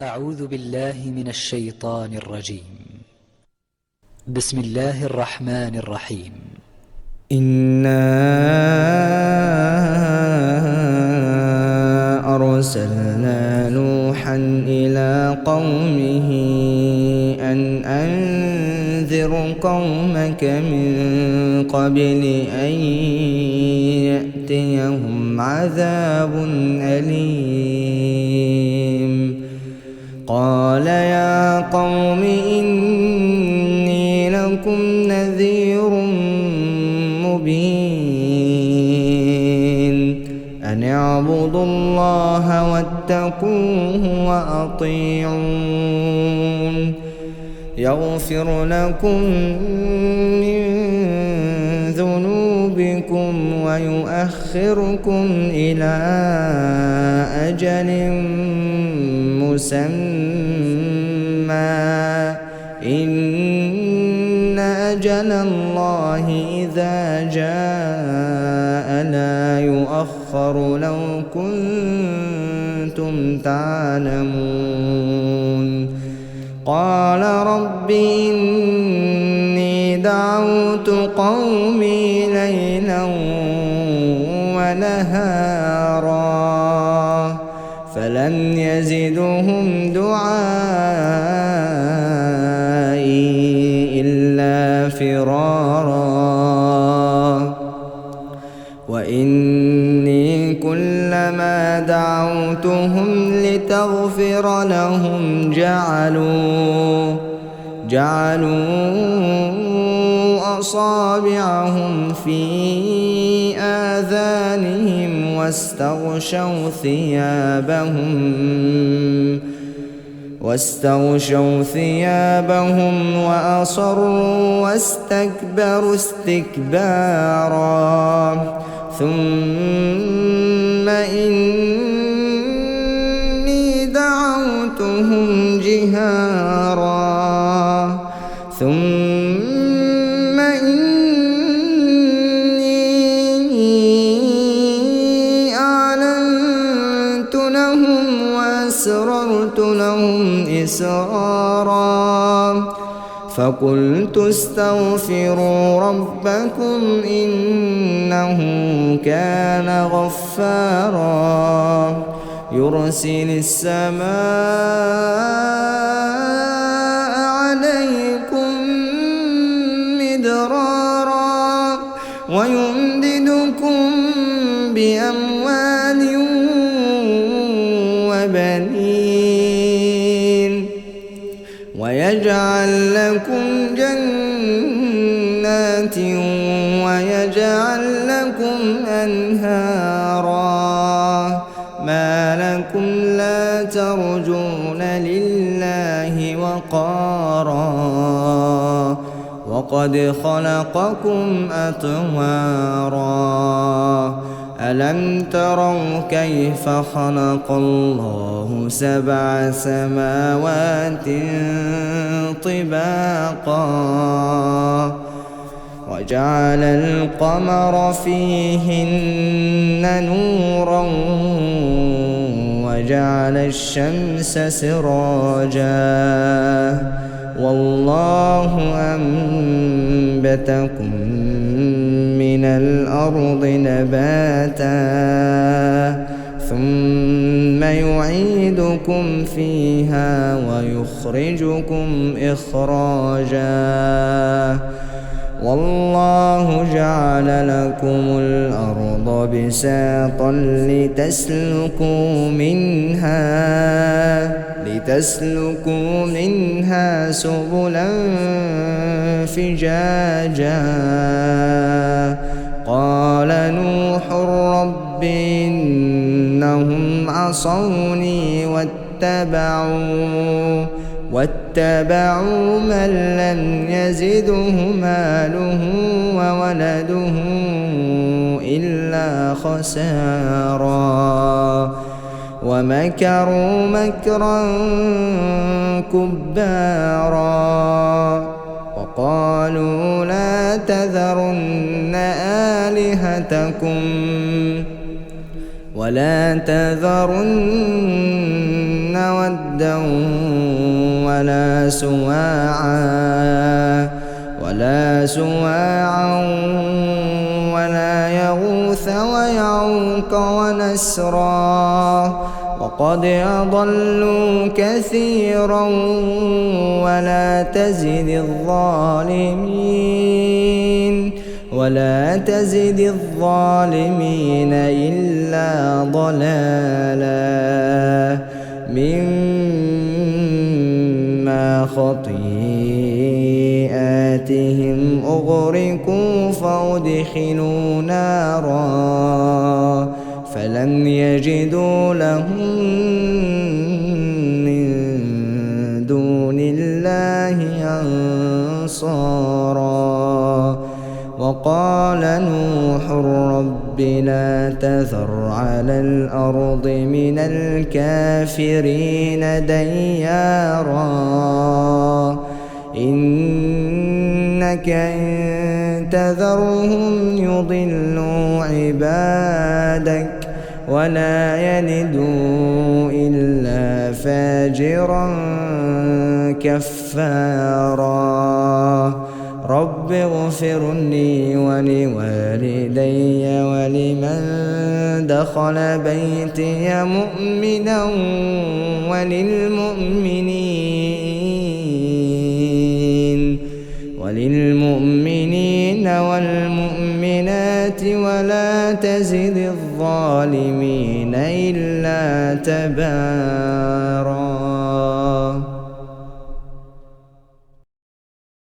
أعوذ بالله من الشيطان الرجيم. بسم الله الرحمن الرحيم. إنا أرسلنا نوحا إلى قومه أن أنذر قومك من قبل أن يأتيهم عذاب أليم. قال يا قوم إني لكم نذير مبين أن اعبدوا الله واتقوه وأطيعون يغفر لكم من ذنوبكم ويؤخركم إلى أجل مسمى إن أجل الله إذا جاء لا يؤخر لو كنتم تعلمون. قال رب إني دعوت قومي ليلا ونهارا فلم يزدهم دعائي إلا فرارا. وإني كلما دعوتهم لتغفر لهم جعلوا أصابعهم في آذانهم واستغشوا ثيابهم وأصروا واستكبروا استكبارا. ثم إني دعوتهم جهارا ثم إني أعلنت لهم وأسررت لهم إسرارا. فقلت استغفروا ربكم إنه كان غفارا يرسل السماء عليكم مدرارا ويمددكم بأموال وبنين ويجعل لكم جنات ويجعل لكم أنهارا. ما لكم لا ترجون لله وقارا وقد خلقكم أطوارا. ألم تروا كيف خلق الله 7 سماوات طباقا وجعل القمر فيهن نورا وجعل الشمس سراجا والله أنبتكم من الأرض نباتا ثم يعيدكم فيها ويخرجكم إخراجا. والله جعل لكم الأرض بساطا لتسلكوا منها سبلا فجاجا. قال نوح رب إنهم عصوني واتبعوا من لم يزده ماله وولده إلا خسارا ومكروا مكرا كبارا. وقالوا لا تذرن آلهتكم ولا تذرن ودا ودا ولا سواعا ولا يغوث ويعوق ونسرا وقد أضلوا كثيرا ولا تزد الظالمين إلا ضلالا مما خطيئاتهم أغرقوا فأدخلوا نارا فلم يجدوا لهم من دون الله أنصارا وقال نوح رب لا تذر على الأرض من الكافرين ديارا إنك إن تذرهم يضلوا عبادك ولا يلدوا إلا فاجرا كفارا رب اغفر لي ولوالدي ولمن دخل بيتي مؤمنا وللمؤمنين والمؤمنات ولا تزد الظالمين إلا تبارا.